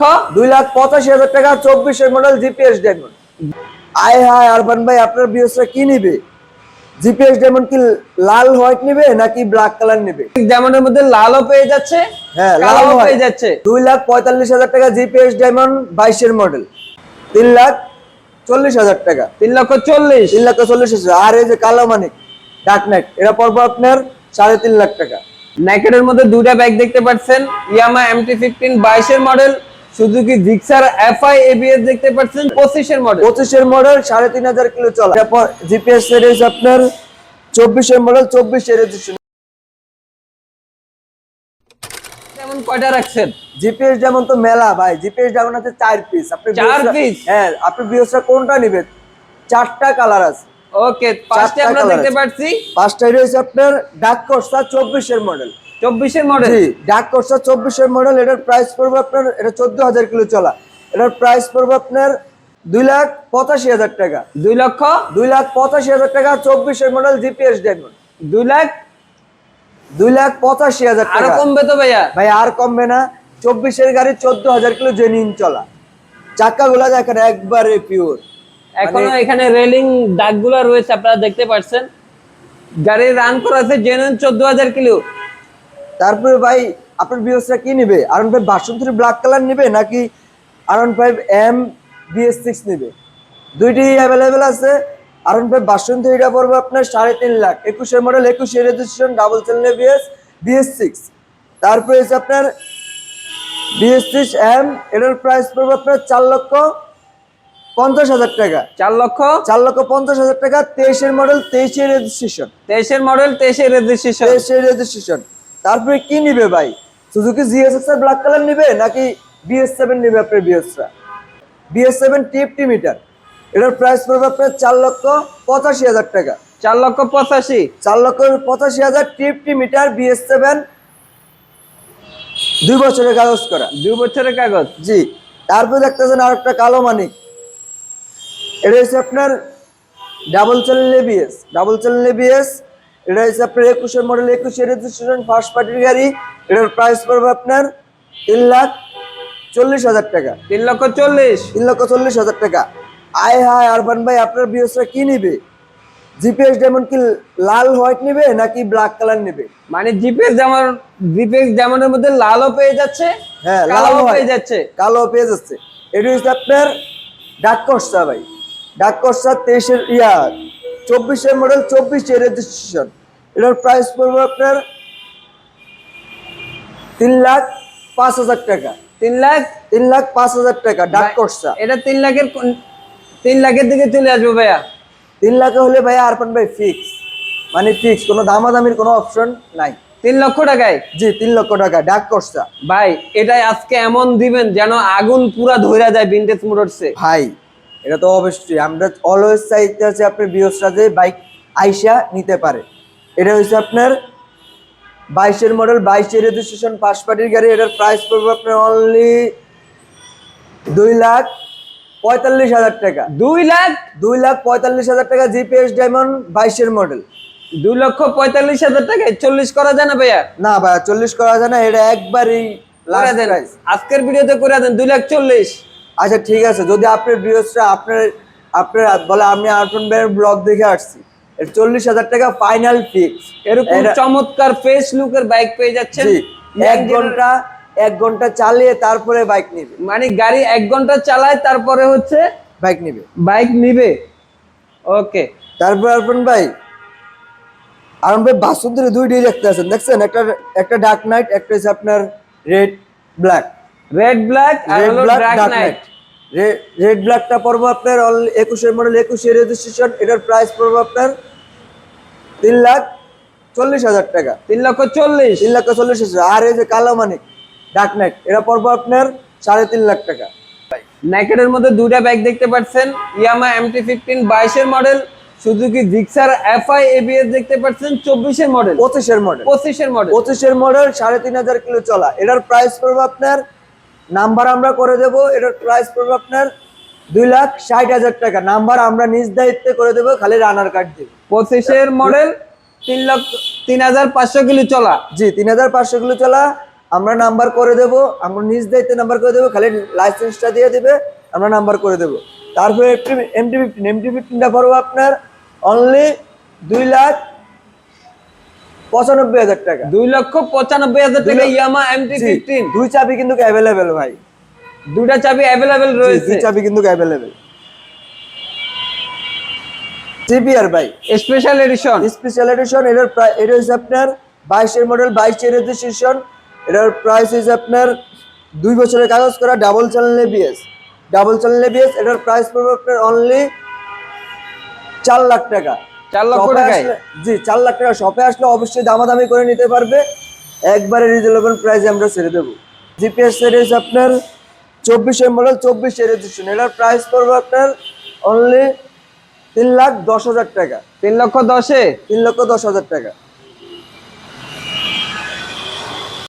2,85,000 টাকা 24-এর model GPS diamond. আয় হায় urban ভাই, আপনার বিএসটা কি নিবে? জিপিএস ডায়মন্ড কি লাল হোয়াইট নিবে নাকি ব্ল্যাক কালার নিবে? ডায়মন্ডের মধ্যে লালও পেয়ে যাচ্ছে, হ্যাঁ লাল পেয়ে যাচ্ছে। 2,45,000 টাকা জিপিএস ডায়মন্ড 22-এর মডেল। 3,40,000 টাকা। 3,40,000। 3,40,000। আর এই যে কালো মানিক ডার্ক নাইট, এটা পড়বে আপনার 3.5 লাখ টাকা। নাইকেডের মধ্যে দুইটা বাইক দেখতে পাচ্ছেন, ইয়ামা MT-15 22-এর model, Suzuki Gixxer FI ABS দেখতে পাচ্ছেন 25-এর মডেল। 25-এর মডেল 3,500 কিলো চলা। তারপর জিপিএস সিরিজ আপনার 24-এর মডেল, 24-এর রেজিস্ট্রেশন। যেমন কয়টা রাখছেন? জিপিএস যেমন তো মেলা ভাই, জিপিএস যেমন আছে 4 পিস। আপনি 4 পিস? হ্যাঁ, আপনি বিএসটা কোনটা নেবেন? 4টা কালার আছে। ওকে, পাঁচটা আমরা দেখতে পাচ্ছি। পাঁচটাই রয়েছে আপনার ডার্ক কর্সা 24-এর মডেল। 24-এর মডেল? জি, ডার্ক কর্সা 24-এর মডেল। এটার প্রাইস পড়বে আপনার, এটা 14,000 কিলো চলা। এটার প্রাইস পড়বে আপনার 2,85,000 টাকা। 2,85,000 টাকা 24-এর মডেল জিপিএস ডায়মন্ড। 2,85,000 টাকা। আর কমবে তো ভাইয়া? ভাই আর কমবে না। 24-এর গাড়ি 14,000 কিলো জেনুইন চলা। চাকাগুলা দেখেন একবারে পিওর। এখনো এখানে রেলিং দাগগুলো রয়েছে, আপনারা দেখতে পাচ্ছেন। গাড়ি রান করা আছে জেনুইন 14,000 কিলো। তারপরে ভাই আপনার বিএসটা কি নেবে? R15 ভার্সন 3 ব্ল্যাক কালার নেবে নাকি R15 M BS6 নেবে? দুইটি অ্যাভেলেবেল আছে। R15 ভার্সন 3 এটা পড়বে আপনার 3.5 লাখ। 21-এর মডেল, 21-এর registration, double channel ABS, BS6। তারপরে হচ্ছে আপনার BS6 M, এটার প্রাইস পড়বে আপনার 4,50,000 টাকা। 4,50,000 টাকা। 23-এর মডেল, 23-এর রেজিস্ট্রেশন। 23-এর মডেল, 23-এর রেজিস্ট্রেশন। 23-এর রেজিস্ট্রেশন। তারপরে কি নিবে ভাই? সুজুকি GSX-এর ব্ল্যাক কালার নিবে নাকি BS7 নিবে? আপনার BS7 টিএফটি মিটার, এটার প্রাইস পড়বে আপনার 4,85,000 টাকা। 4,85,000। 4,85,000 টিএফটি মিটার BS7, 2 বছরের কাগজ করা। 2 বছরের কাগজ। জি। তারপরে দেখতেছেন আরেকটা কালো মানিক, এটা হচ্ছে আপনার double channel ABS। Double channel ABS, এটা হচ্ছে আপনার 21-এর মডেল, 21-এর রেজিস্ট্রেশন, ফার্স্ট পার্টির গাড়ি। এটার প্রাইস পড়বে আপনার 3,40,000 টাকা। 3,40,000। 3,40,000 টাকা। আয় হায় আরবান ভাই, আপনার বিএসটা কি নিবে? জিপিএস ডায়মন্ড কি লাল হোয়াইট নিবে নাকি ব্ল্যাক কালার নিবে? মানে জিপিএস যেমনের মধ্যে লালও পেয়ে যাচ্ছে, হ্যাঁ লালও পেয়ে যাচ্ছে। কালো পেয়ে যাচ্ছে। এটা হচ্ছে আপনার ডার্ক কর্সা ভাই। Dark কর্সা 24-এর model, 24-এর registration. এটার প্রাইস পড়বে আপনার 3,05,000 টাকা। 3,05,000 টাকা ডার্ক কর্সা। এটা 3 লাখের দিকে চলে আসবে ভাইয়া। 3 লাখে হলে ভাইয়া আরপান ভাই ফিক্স, মানে ফিক্স, কোনো দামাদামির কোনো অপশন নাই। 3 লক্ষ টাকায়? জি, 3 লক্ষ টাকা ডার্ক কর্সা। ভাই এটাই আজকে এমন দিবেন যেন আগুন পুরা ধইরা যায় ভিনটেজ মোটরসে। ভাই এটা তো অবশ্যই, আমরা অলওয়েজ চাইতে আছে আপনার বিয়সরা যে বাইক আইসা নিতে পারে। এটা হচ্ছে আপনার 22-এর মডেল, 22-এর রেজিস্ট্রেশন, ফার্স্ট পার্টির গাড়ি। এটার প্রাইস পড়বে আপনার অনলি 2,45,000 টাকা। 2,45,000 টাকা জিপিএস ডায়মন্ড 22-এর মডেল। 2,45,000 টাকায় 40 করা যায় না ভাইয়া? না ভাইয়া 40 করা যায় না, এটা একবারই লাস্ট প্রাইস। আজকের ভিডিওতে করে দেন 2,40,000। আচ্ছা ঠিক আছে, যদি আপনার ভিউয়ার্সরা আপনার বলে আমি আরফান ভাইয়ের ব্লগ দেখে আসছি, 40,000 টাকা ফাইনাল ফিক্স। এরকম চমৎকার ফেস লুকের বাইক পেয়ে যাচ্ছেন। 1 ঘন্টা চালিয়ে তারপরে বাইক নিবে, মানে গাড়ি 1 ঘন্টা চালায় তারপরে হচ্ছে বাইক নিবে। ওকে। তারপর আরফান ভাই বাসুন্তরে 2টি দেখতে আছেন, দেখছেন? একটা ডার্ক নাইট, একটা হচ্ছে আপনার রেড ব্ল্যাক। আর হলো ডার্ক নাইট। রেড ব্ল্যাকটা পড়বে আপনার 21-এর মডেল, 21-এর রেজিস্ট্রেশন। এটার প্রাইস পড়বে আপনার 3,40,000 টাকা। 3,40,000। 3,40,000। আর এই যে কালো মানিক ডার্ক নাইট, এটা পড়বে আপনার 3.5 লাখ টাকা। নাইকেডের মধ্যে দুইটা বাইক দেখতে পাচ্ছেন, ইয়ামা MT-15 22-এর model, Suzuki Gixxer FI ABS দেখতে পাচ্ছেন 24-এর মডেল। 25-এর মডেল। 25-এর মডেল 3,500 কিলো চলা। এটার প্রাইস পড়বে আপনার, নাম্বার আমরা করে দেব, এটার প্রাইস পড়বে আপনার 2,60,000 টাকা। নাম্বার আমরা নিজ দায়িত্বে করে দেব, খালি রানার কার্ড দিব। 25-এর মডেল 3,05,000 কিলো চলা। জি, 3,500 কিলো চলা। আমরা নাম্বার করে দেব, আমরা নিজ দায়িত্বে নাম্বার করে দেবো, খালি লাইসেন্সটা দিয়ে দিবে, আমরা নাম্বার করে দেব। তারপরে MT-15টা পড়বো আপনার অনলি 2,95,000 টাকা। 2,95,000 টাকা ইয়ামা MT-15। দুই চাবি কিন্তু অ্যাভেলেবেল ভাই, দুইটা চাবি অ্যাভেলেবেল রয়েছে। দুই চাবি কিন্তু অ্যাভেলেবেল। সিপিআর ভাই স্পেশাল এডিশন। স্পেশাল এডিশন, এটা হচ্ছে আপনার 22 মডেল, 22 রেজিস্ট্রেশন। এটার প্রাইস হচ্ছে আপনার 2 বছরের কাগজ করা, ডাবল চ্যানেল এবিএস। এটার প্রাইস পড়বে আপনার অনলি 4 লাখ টাকা। 4 লক্ষ শপে টাকায়? আসলে- জি 4 লাখ টাকা। শপে আসলে অবশ্যই দামাদামি করে নিতে পারবে, একবারে রিজনেবল প্রাইসে আমরা ছেড়ে দেবো। জিপিএস সিরিজ আপনার 24 মডেল, 24 রেজিস্ট্রেশন। এটার প্রাইস পড়বে আপনার অনলি 3,10,000 টাকা। 3,10,000-এ? 3,10,000 টাকা।